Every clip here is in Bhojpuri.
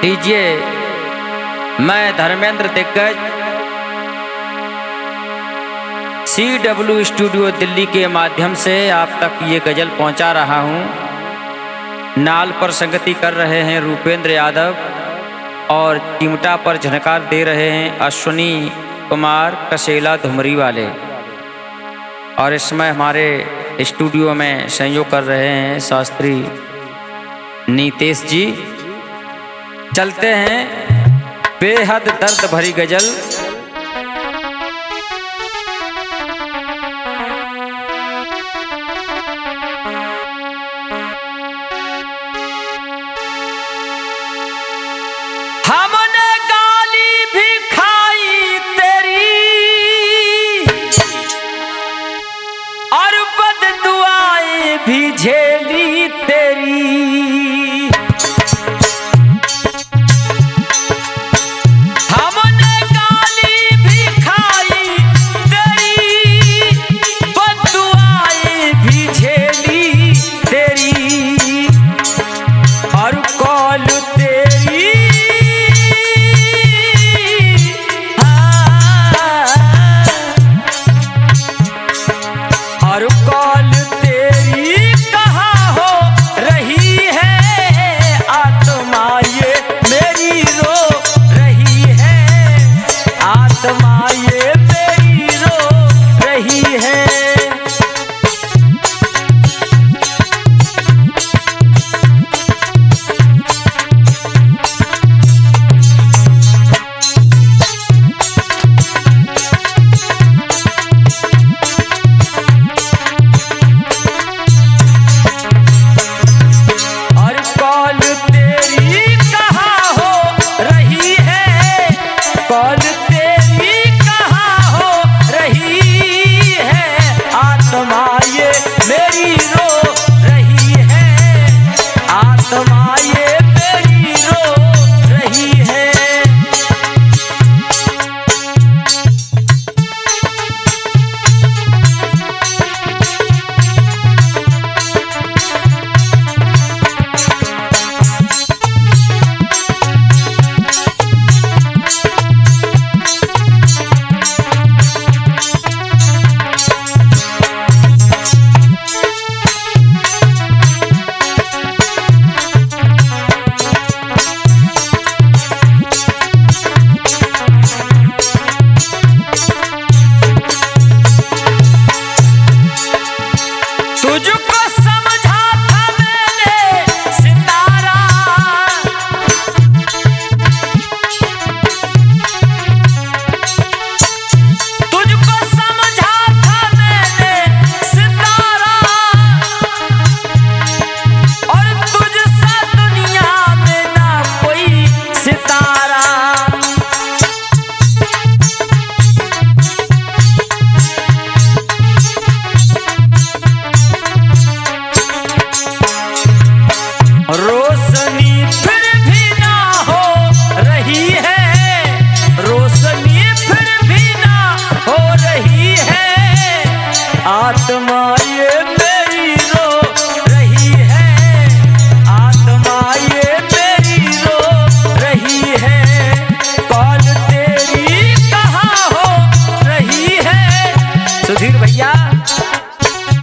लीजिए, मैं धर्मेंद्र दिग्गज CW स्टूडियो दिल्ली के माध्यम से आप तक ये गज़ल पहुंचा रहा हूं। नाल पर संगति कर रहे हैं रूपेंद्र यादव और चिमटा पर झनकार दे रहे हैं अश्विनी कुमार कसेला धुमरी वाले। और इसमें हमारे स्टूडियो में सहयोग कर रहे हैं शास्त्री नीतेश जी। चलते हैं बेहद दर्द भरी गज़ल। हमने गाली भी खाई तेरी और बददुआएं भी झेली तेरी।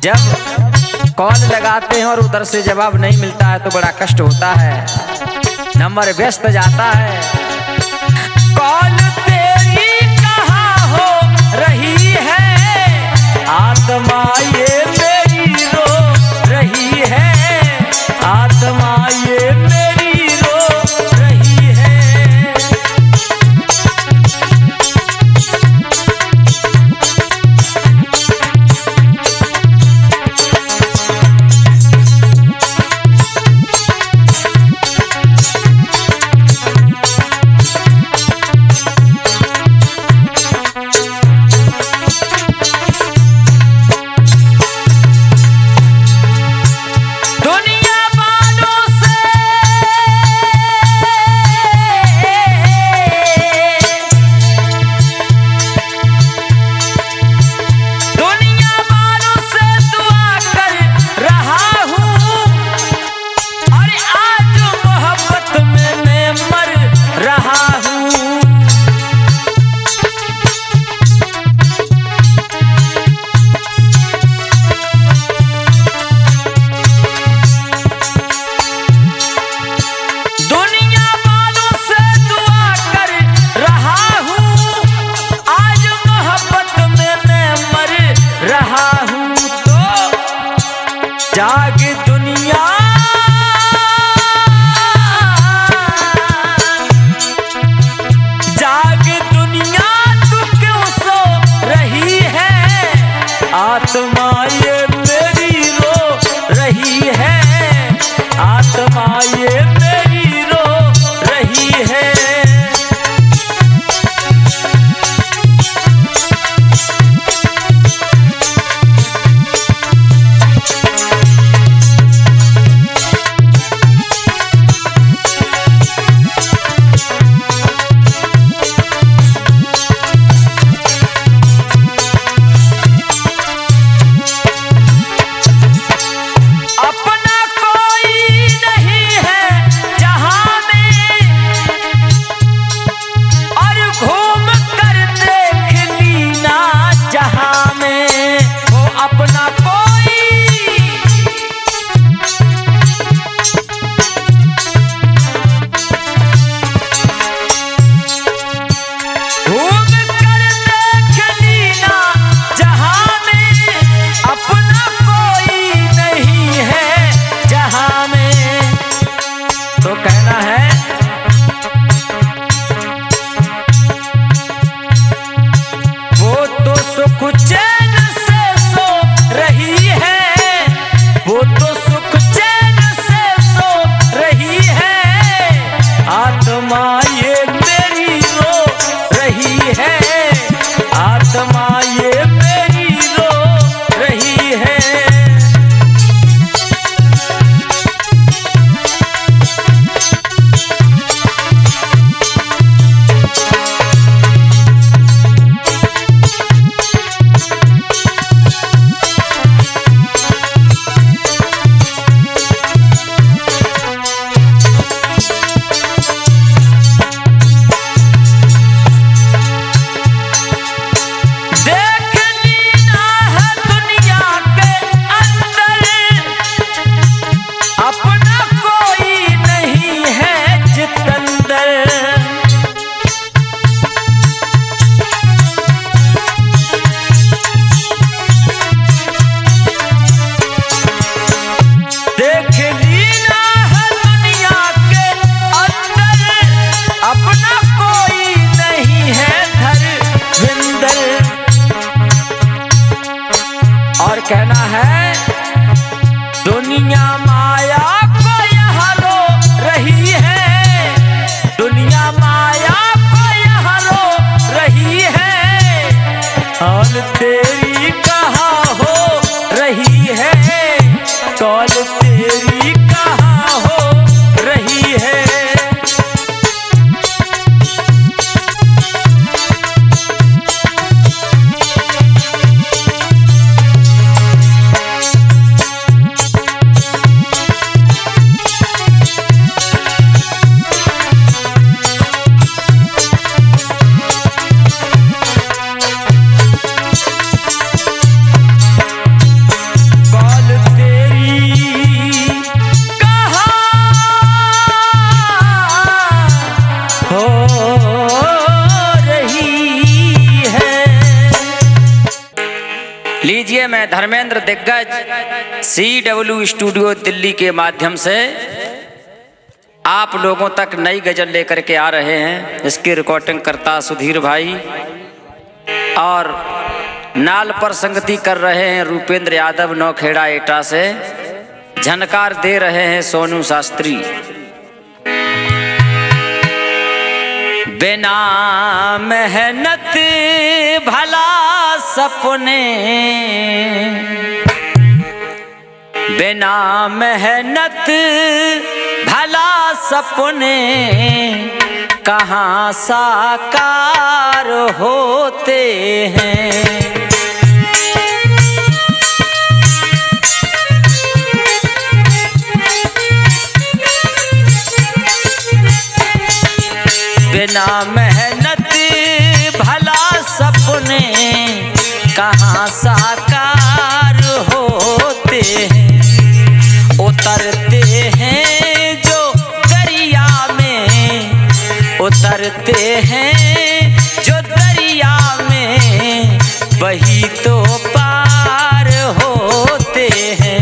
जब कॉल लगाते हैं और उधर से जवाब नहीं मिलता है तो बड़ा कष्ट होता है, नंबर व्यस्त जाता है। कॉल तेरी कहाँ हो रही है, आत्मा ये मेरी रो रही है, आत्मा ये मेरी रो रही है। आत्मा ये मेरी रो रही है, आत्मा ये मेरी रो रही है। कहना है दुनिया माया को यहाँ रो रही है, दुनिया माया को यहाँ रो रही है। कौन तेरी कहाँ हो रही है, कौन तेरी कहाँ हो रही है। लीजिए, मैं धर्मेंद्र दिग्गज CW स्टूडियो दिल्ली के माध्यम से आप लोगों तक नई गजल लेकर के आ रहे हैं। इसकी रिकॉर्डिंग करता सुधीर भाई और नाल पर संगति कर रहे हैं रूपेंद्र यादव नौखेड़ा एटा से, झनकार दे रहे हैं सोनू शास्त्री। बिना मेहनत भला सपने, बिना मेहनत भला सपने कहाँ साकार होते हैं। बिना मेहनत भला सपने कहाँ साकार होते हैं। उतरते हैं जो दरिया में, उतरते हैं जो दरिया में, वही तो पार होते हैं।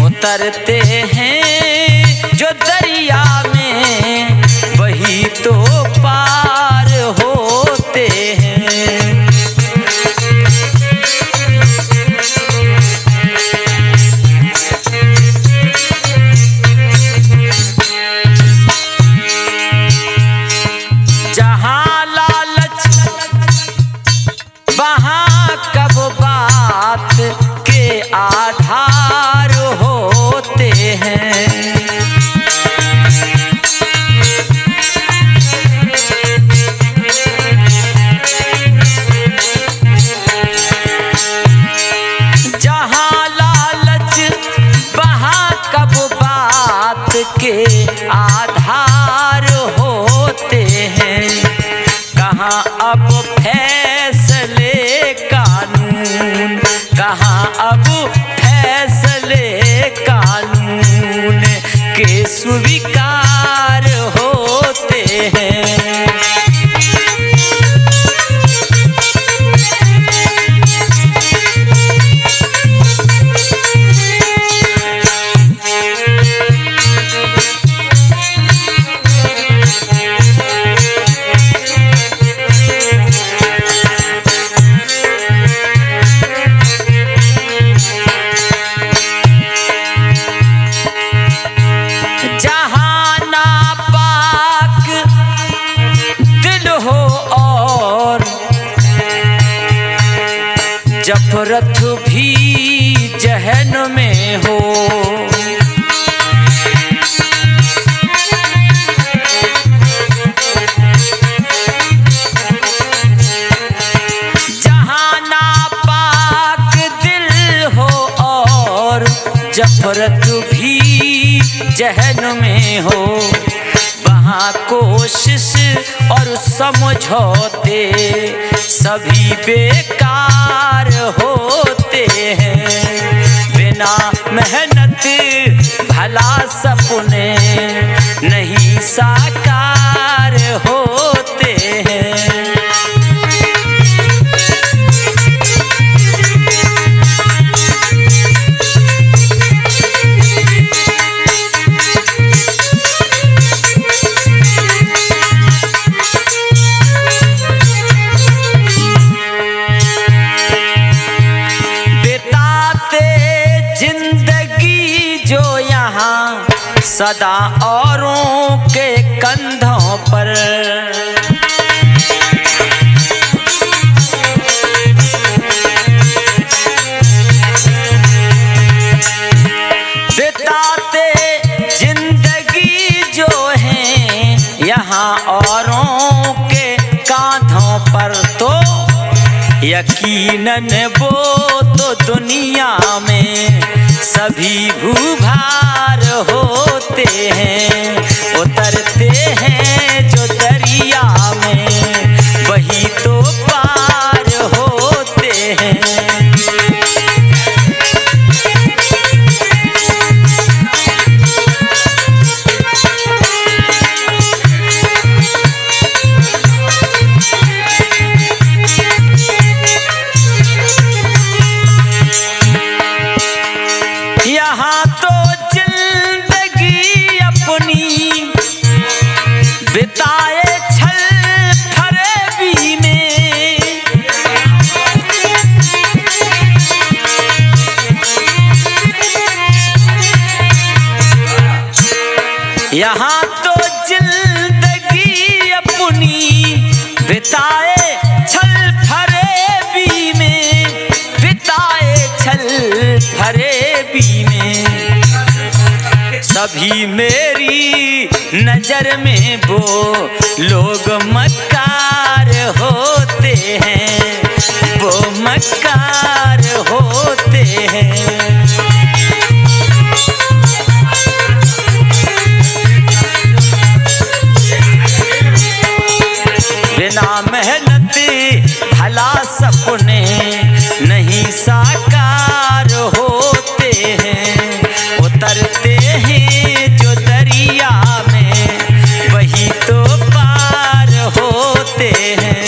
उतरते हैं जो दरिया में, वही तो पार होते हैं। जहाँ लालच वहाँ कब बात के आधार होते हैं। जहाँ लालच वहाँ कब बात के आधार होते हैं। कहाँ अब फैसले कानून, कहाँ अब फैसले कानून के स्वीकार होते हैं। जफरत भी जहन में हो। जहाँ नापाक दिल हो और जफरत भी जहन में हो, वहाँ कोशिश और समझौते सभी बेकार होते हैं। बिना मेहनत भला सपने नहीं साकार होते हैं। सदा औरों के कंधों पर बिताते जिंदगी जो है यहाँ औरों के कांधों पर, तो यकीनन वो तो दुनिया में सभी भूभार होते हैं। उतरते हैं जो दरिया में वही तो पार होते हैं। यहाँ तो जिंदगी अपनी बिताए छल फरेबी में, यहाँ तो जिंदगी अपनी बिताए छल फरेबी में, बिताए छल फरेबी में। सभी मेरी नजर में वो लोग मक्कार होते हैं, वो मक्कार होते हैं। बिना मेहनत भला सपने नहीं साकार होते हैं। उतरते हैं जो दरिया में वही तो पार होते हैं।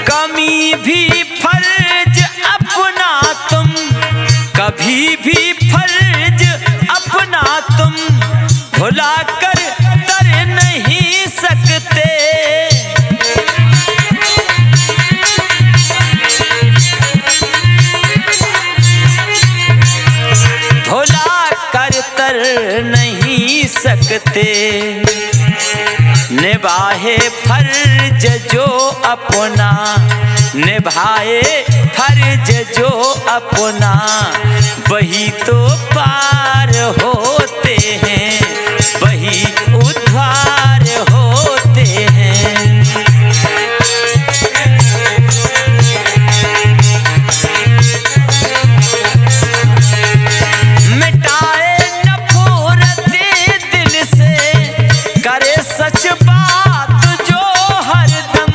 कमी भी फर्ज अपना तुम, कभी भी फर्ज अपना तुम भुला कर कर नहीं सकते। भुला कर तर नहीं सकते। निभाए फर्ज जो अपना, निभाए फर्ज जो अपना वही तो पार होते हैं, वही उद्धार होते हैं। मिटाए नफरतें दिल से, करे सच बात जो हरदम,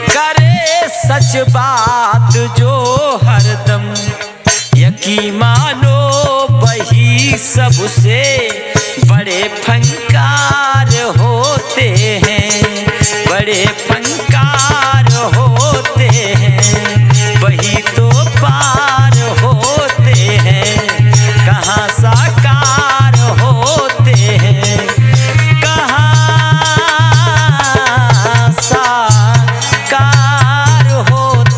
करे सच बात जो हरदम। यकीन मानो वही सबसे बड़े फंकार होते हैं, बड़े फंकार होते हैं। वही तो पार होते हैं, कहाँ साकार होते हैं, कहाँ साकार होते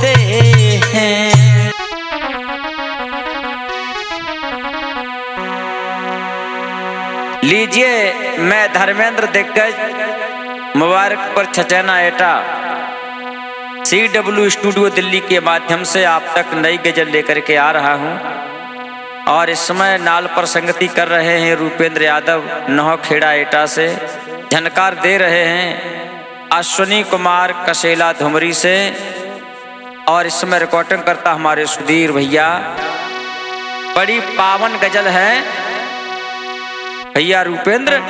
धर्मेंद्र दिग्गज मुबारक पर छचैना एटा CW स्टूडियो दिल्ली के माध्यम से आप तक नई गजल लेकर के आ रहा हूं। और इस समय नाल पर संगति कर रहे हैं रूपेंद्र यादव नौखेड़ा एटा से। झनकार दे रहे हैं अश्विनी कुमार कसेला धुमरी से। और इस समय रिकॉर्डिंग करता हमारे सुधीर भैया। बड़ी पावन गजल है भैया रूपेंद्र।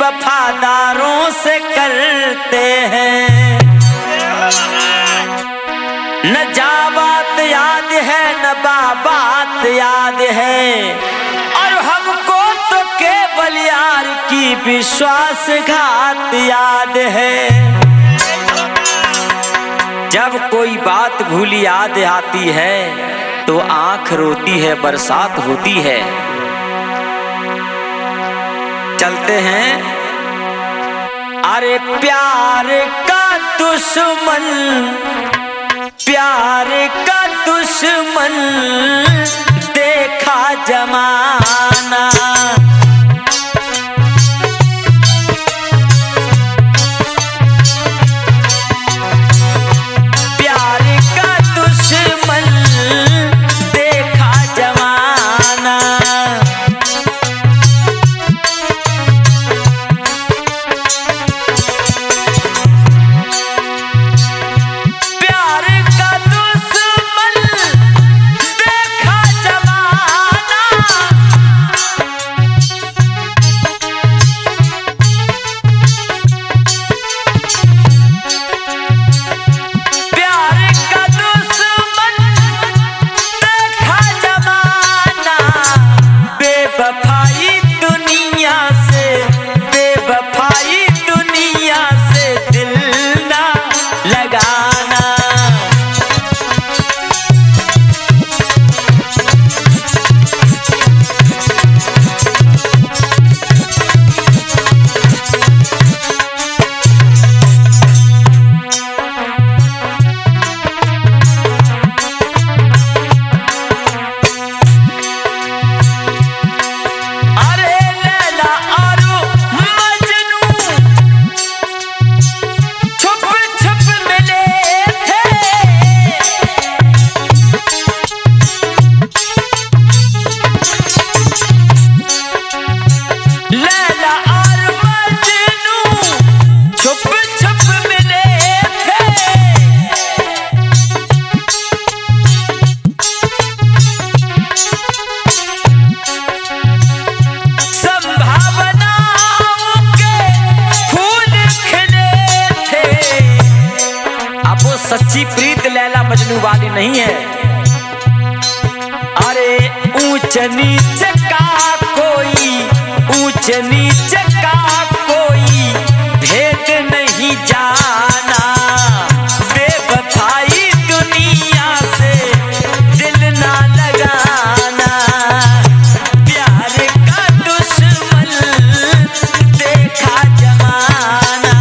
वफादारों से करते हैं न जाबात याद है न बाबात याद है। और हमको तो केवल यार की विश्वासघात याद है। जब कोई बात भूली याद आती है तो आंख रोती है, बरसात होती है। चलते हैं। अरे प्यार का दुश्मन, प्यार का दुश्मन देखा जमाना। प्यार का दुश्मन देखा जमाना। सच्ची प्रीत लैला मजनू वाली नहीं है। अरे ऊंच नीच का कोई, ऊंच नीच का कोई भेद नहीं जाना। बेवफाई दुनिया से दिल ना लगाना। प्यार का दुश्मन देखा जमाना।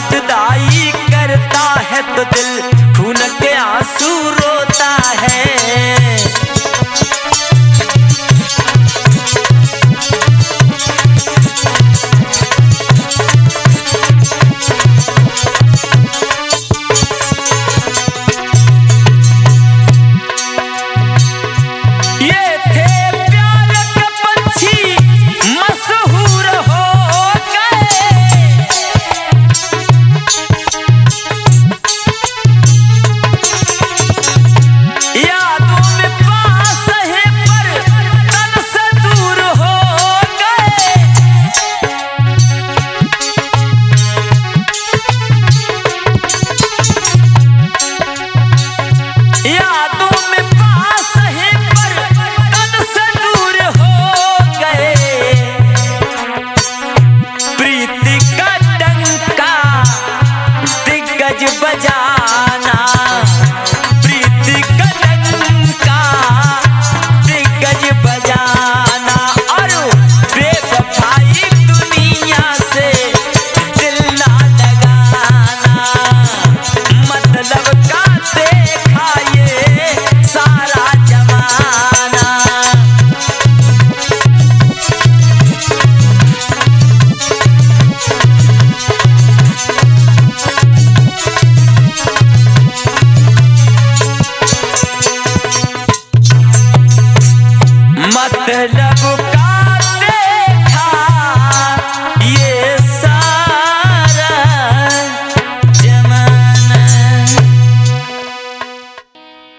जुदाई करता है तो दिल खून के आंसू रोता है।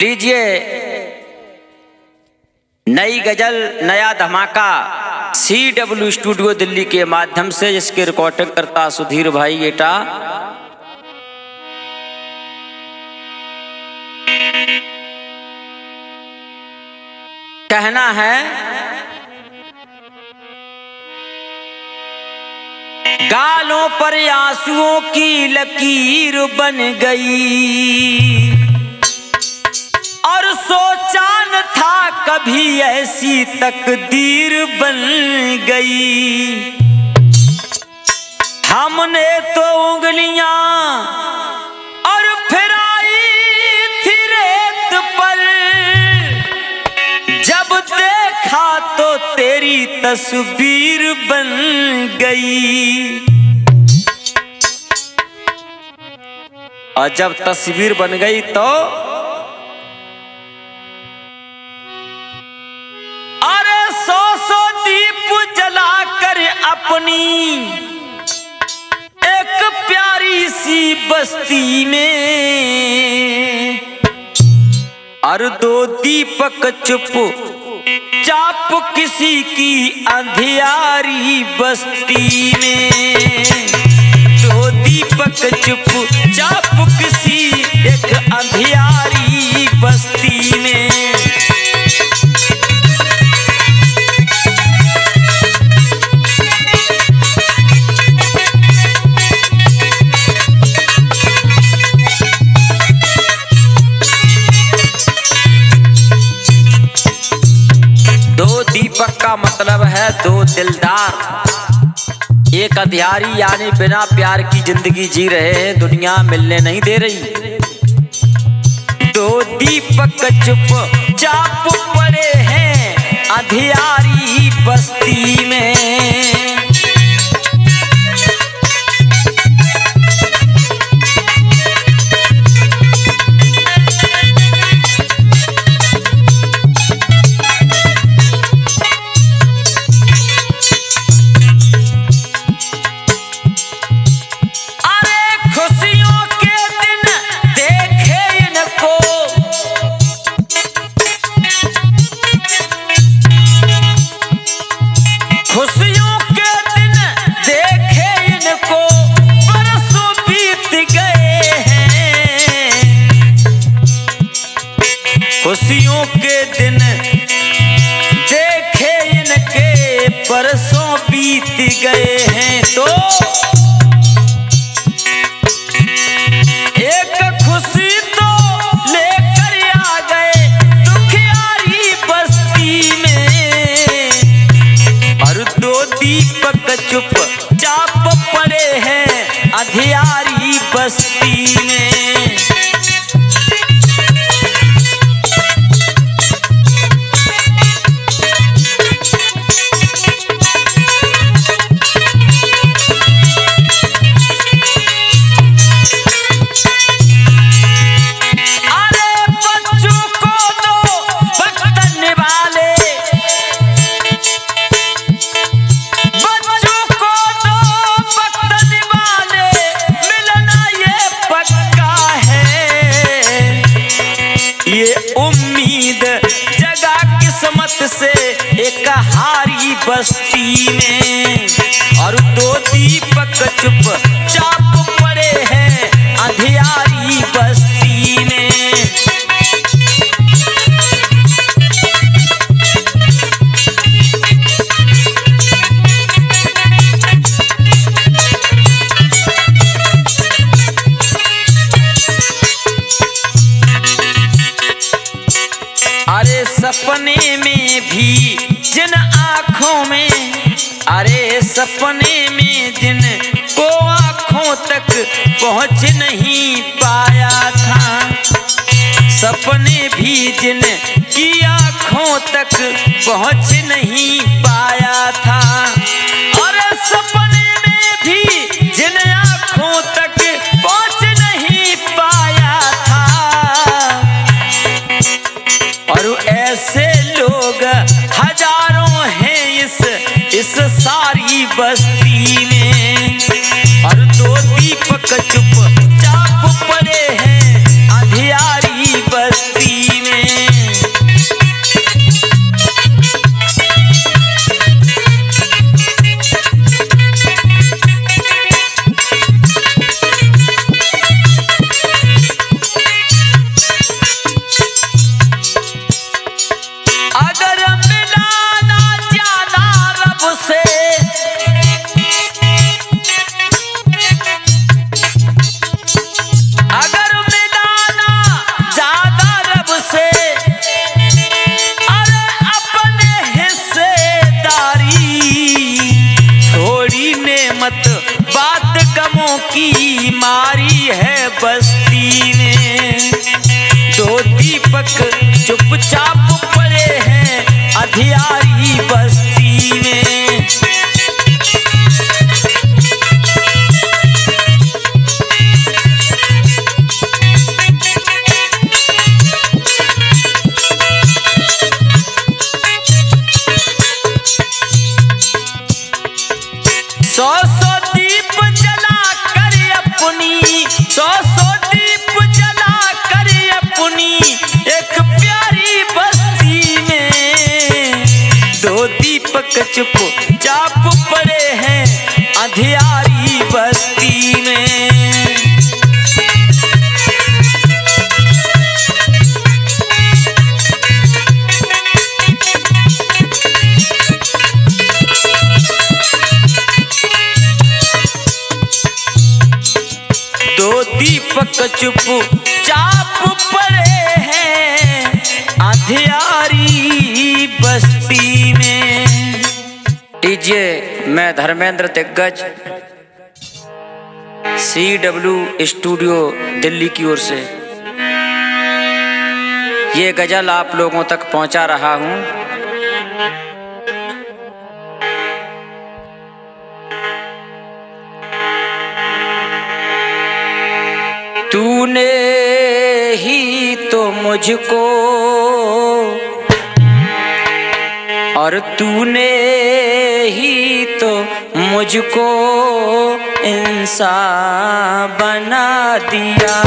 लीजिए नई गजल नया धमाका CW स्टूडियो दिल्ली के माध्यम से, जिसके रिकॉर्डिंग करता सुधीर भाई एटा। कहना है गालों पर आंसुओं की लकीर बन गई और सोचा न था कभी ऐसी तकदीर बन गई। हमने तो उंगलियां और फिराई थी रेत पर, जब देखा तो तेरी तस्वीर बन गई। और जब तस्वीर बन गई तो दीप जलाकर अपनी एक प्यारी सी बस्ती में, और दो दीपक चुप चाप किसी की अंधियारी बस्ती में। दो दीपक चुप चाप किसी एक अंधियारी बस्ती में। दीपक का मतलब है दो दिलदार, एक अंधियारी यानी बिना प्यार की जिंदगी जी रहे हैं, दुनिया मिलने नहीं दे रही। दो दीपक चुप चाप पड़े हैं अंधियारी बस्ती में। खुशियों के दिन देखे इनके बरसों बीत गए हैं, तो एक खुशी तो लेकर आ गए दुखियारी बस्ती में। और दो दीपक चुप चाप पड़े हैं अंधियारी बस्ती में। से एक हारी बस्ती में और दो दीपक चुप चाप पड़े हैं अंधियारी बस्ती में। अरे सपने में भी जिन आँखों में, अरे सपने में जिन को आँखों तक पहुँच नहीं पाया था, सपने भी जिन की आँखों तक पहुँच नहीं पाया था। अरे सपने में भी जिन आँखों तक पहुँच नहीं पाया था, और ऐसे लोग हजारों हैं इस सारी बस्ती में। और दो दीपक चुप चाप पड़े हैं अंधियारी बस्ती में। बात गमों की मारी है बस्ती में। दो दीपक चुपचाप पड़े हैं अंधियारी बस्ती में। सौ दीप जला कर अपनी, सौ दीप जला कर अपनी एक प्यारी बस्ती में। दो दीपक चुप चाप पड़े हैं अंधियारी बस्ती में। दो दीपक चुप चाप पड़े हैं अंधियारी बस्ती में। लीजिए, मैं धर्मेंद्र दिग्गज CW स्टूडियो दिल्ली की ओर से ये गजल आप लोगों तक पहुंचा रहा हूं। तूने ही तो मुझको और तूने ही तो मुझको इंसान बना दिया।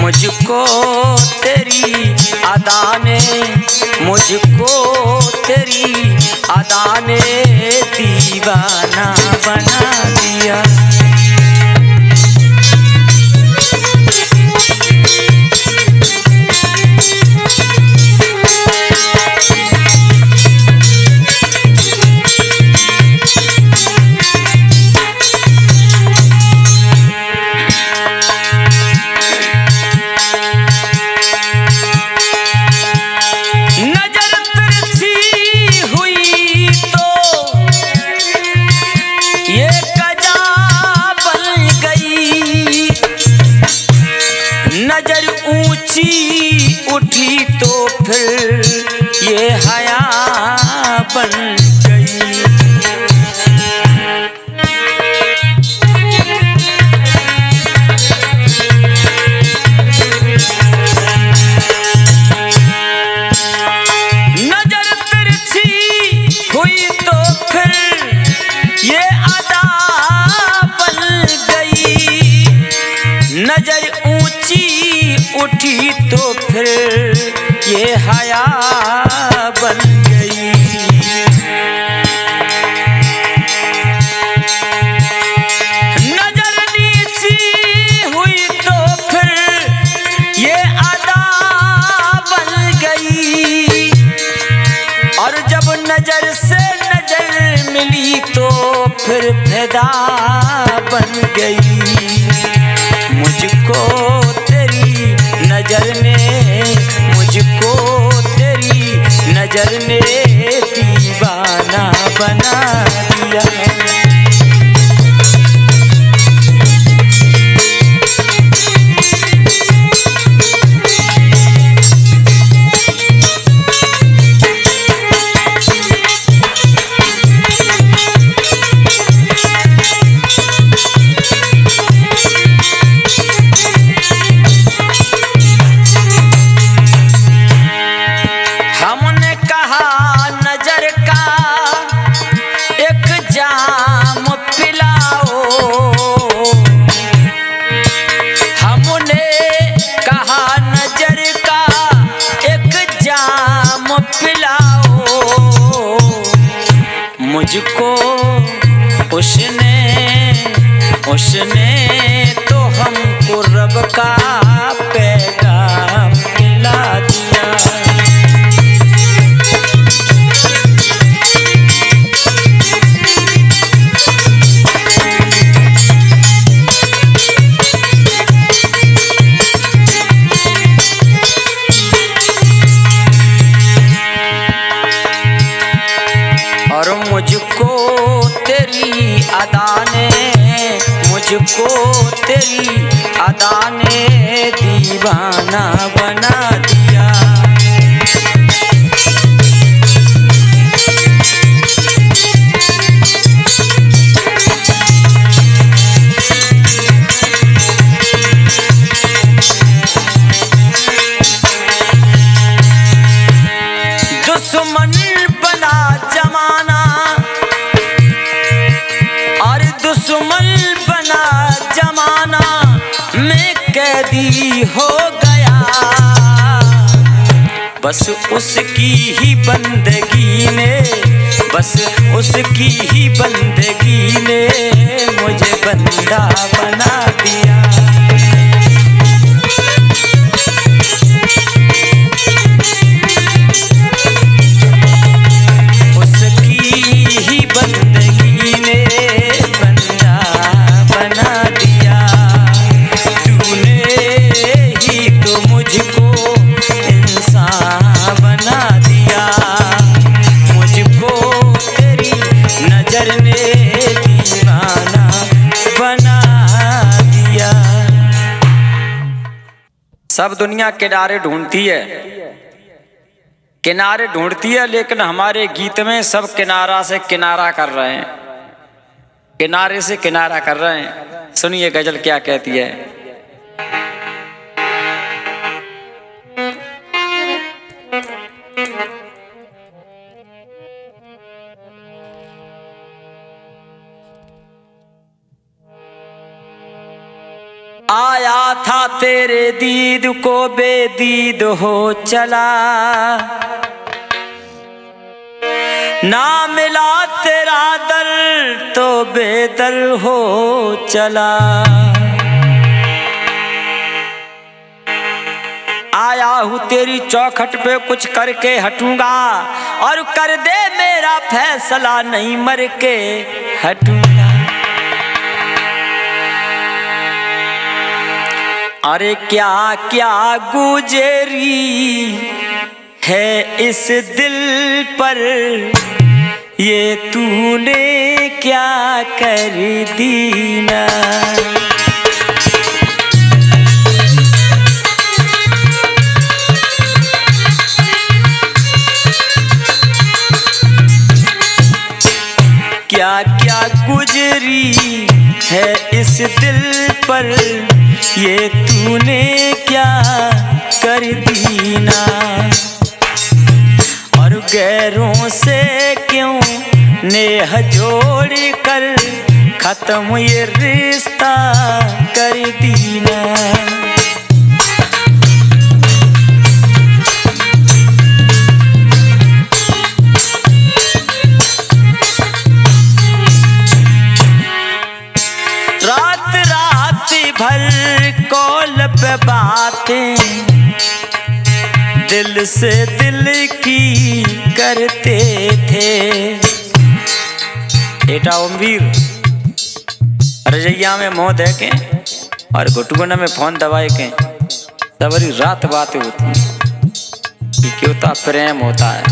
मुझको तेरी अदा ने, मुझको तेरी अदा ने दीवाना बना दिया। नजर ऊंची उठी तो फिर ये हया बन गई। नजर तिरछी हुई तो फिर ये अदा बन गई। नजर ऊंची उठी तो फिर ये हया बन गई। नजर नीची हुई तो फिर ये अदा बन गई। और जब नजर से नजर मिली तो फिर फिदा बन गई। मुझको तेरी नजर ने, मुझको तेरी नजर ने दीवाना बना दिया। मुझको उसने तो हमको रब का पैगाम पिला दिया। और मुझको तेरी अदा ने, मुझको तेरी अदा ने दीवाना बना दिया। दुश्मन बना जमाना और दुश्मन बना जमाना में कैदी हो गया। बस उसकी ही बंदगी ने, बस उसकी ही बंदगी ने मुझे बंदा बना दिया। सब दुनिया किनारे ढूंढती है, किनारे ढूंढती है, लेकिन हमारे गीत में सब किनारा से किनारा कर रहे हैं, किनारे से किनारा कर रहे हैं। सुनिए गजल क्या कहती है। आया था तेरे दीद को बेदीद हो चला, ना मिला तेरा दर तो बेदर हो चला। आया हूँ तेरी चौखट पे कुछ करके हटूंगा, और कर दे मेरा फैसला नहीं मर के हटूंगा। अरे क्या क्या गुजरी है इस दिल पर, ये तूने क्या कर दी ना। है इस दिल पर, ये तूने क्या कर दीना। और गैरों से क्यों नेह जोड़ कर खत्म ये रिश्ता कर दीना। रात रात भर कॉल पे बातें दिल से दिल की करते थे। बेटा ओमवीर रजैया में मुँह दे के और घुटगुना में फोन दबाए के सबरी रात बातें होती हैं कि क्यों तो प्रेम होता है।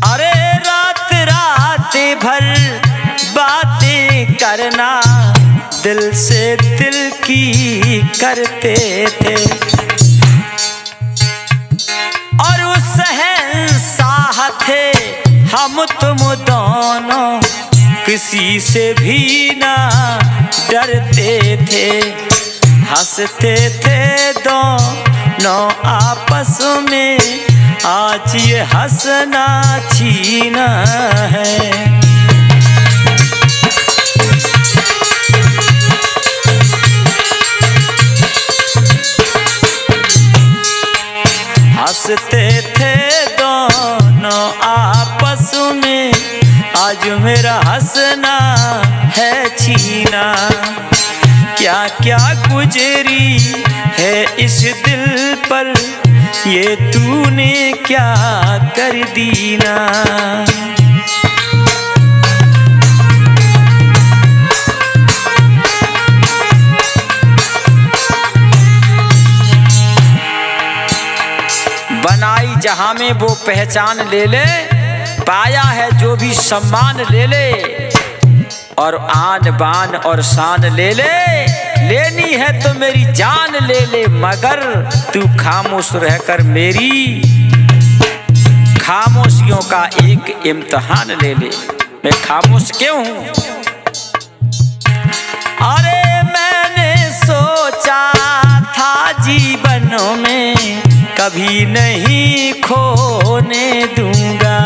अरे रात रात भर बातें करना दिल से दिल की करते थे। और उस शहंशाह थे हम तुम दोनों, किसी से भी ना डरते थे। हंसते थे दोनों आपस में, आज ये हंसना छीना है। हंसते थे दोनों आपस में, आज मेरा हंसना है छीना। क्या क्या गुजरी है इस दिल पर, ये तूने क्या कर दीना। बनाई जहां में वो पहचान ले ले, पाया है जो भी सम्मान ले ले। और आन बान और शान ले ले, लेनी है तो मेरी जान ले ले। मगर तू खामोश रहकर मेरी खामोशियों का एक इम्तिहान ले ले। मैं खामोश क्यों हूं? अरे मैंने सोचा था जीवन में कभी नहीं खोने दूंगा।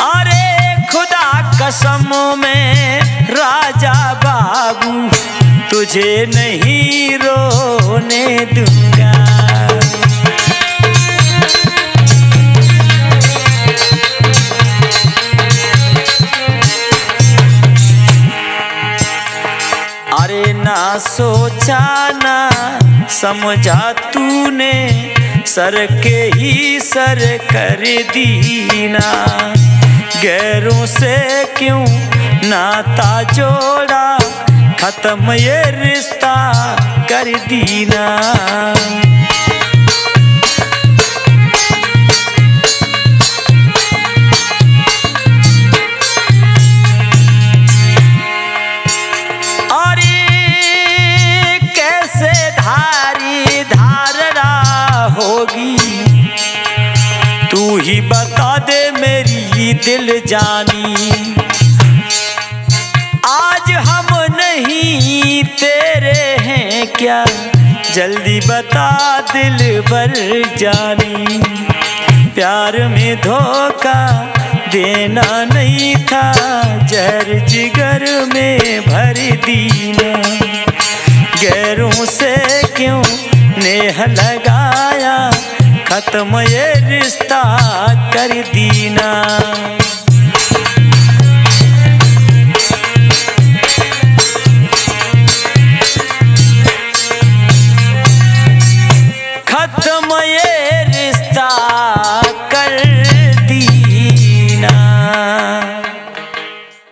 अरे खुदा कसम में राजा बाबू, तुझे नहीं रोने दूंगा। अरे ना सोचा ना समझा तूने, सर के ही सर कर दीना। गैरों से क्यों नाता जोड़ा, खत्म ये रिश्ता कर दीना। तू ही बता दे मेरी दिल जानी, आज हम नहीं तेरे हैं क्या, जल्दी बता दिल भर जानी। प्यार में धोखा देना नहीं था, जहर जिगर में भर दीना। गैरों से क्यों नेह लगाया, खत्म ये रिश्ता कर दीना।